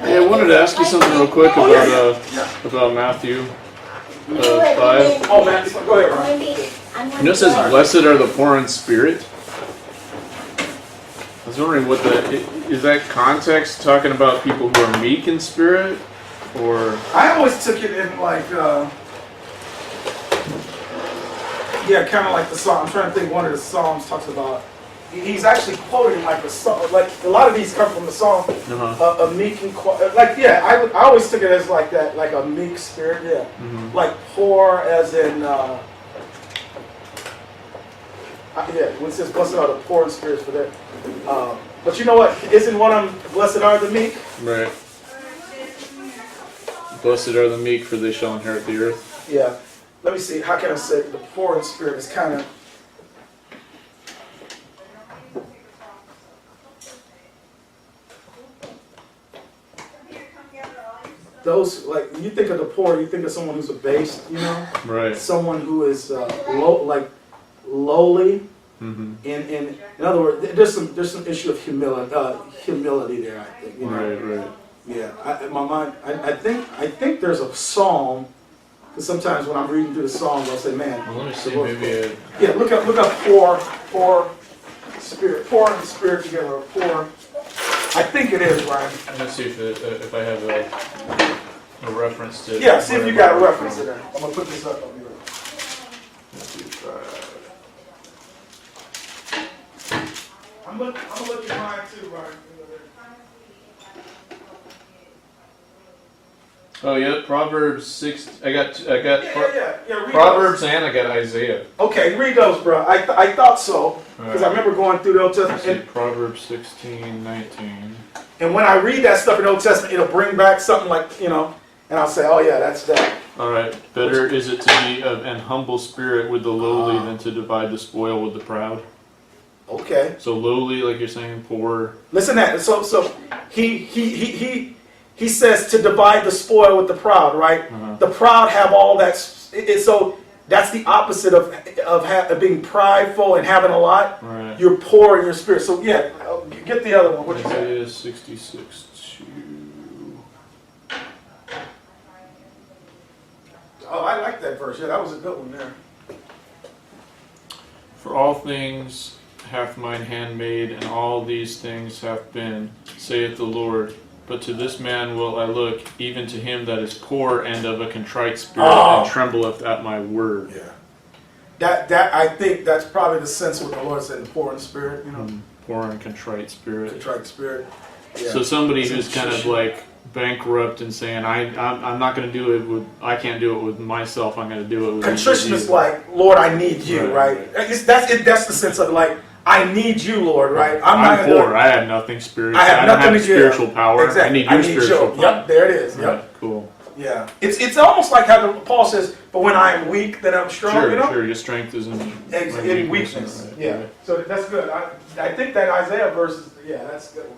Hey, I wanted to ask you something real quick about Matthew 5. Oh, man, go ahead, Ryan. You know it says, blessed are the poor in spirit? I was wondering is that context talking about people who are meek in spirit? Or I always took it in like, kind of like the Psalm. I'm trying to think one of the Psalms talks about, he's actually quoting like a song, like a lot of these come from the Psalm, a meek and I always took it as like that, like a meek spirit, like poor as in, when it says blessed are the poor in spirit for that. But you know what? Isn't one of them blessed are the meek? right. Blessed are the meek, for they shall inherit the earth. Yeah. Let me see. How can I say the poor in spirit is kind of. Those, like, when you think of the poor, you think of someone who's abased, you know? Right. Someone who is lowly. Mm-hmm. In other words, there's some issue of humility there, I think. You know? Right. Yeah. In my mind, I think there's a psalm. Because sometimes when I'm reading through the Psalms, I'll say, man. Well, let me see, maybe look up poor spirit, poor and spirit together, or poor. I think it is, Ryan. Let's see if I have a reference to. Yeah, see if you got a reference to that. I'm gonna put this up on here. I'm gonna look at mine too, Ryan. Oh yeah, Proverbs 6. I got Proverbs and I got Isaiah. Okay, read those, bro. I thought so because I remember going through the Old Testament. Proverbs 16:19. And when I read that stuff in the Old Testament, it'll bring back something like, and I'll say, oh yeah, that's that. All right. Better is it to be of an humble spirit with the lowly than to divide the spoil with the proud. Okay. So lowly, like you're saying, poor. Listen to that. So he says to divide the spoil with the proud, right? The proud have all that. So that's the opposite of being prideful and having a lot. Right. You're poor in your spirit. So yeah, get the other one. What you say? Isaiah 66:2. Oh, I like that verse. Yeah, that was a good one there. For all things hath mine hand made, and all these things hath been, saith the Lord. But to this man will I look, even to him that is poor and of a contrite spirit, and trembleth at my word. Yeah. That I think that's probably the sense of what the Lord said, the poor in spirit, Poor and contrite spirit. Contrite spirit. Yeah. So somebody who's kind of like bankrupt and saying, I'm not going to do it with, I can't do it with myself, I'm going to do it with contrition is like, Lord, I need you, right? That's the sense of like, I need you, Lord, right? I'm poor. I have nothing spiritual. I don't have spiritual power. Exactly. I need your spiritual power. Yep, there it is. Yep. Right, cool. Yeah. It's almost like how Paul says, but when I am weak, then I'm strong, Sure, your strength is in weakness. Right, Yeah. right. So that's good. I think that Isaiah verse is, that's good one.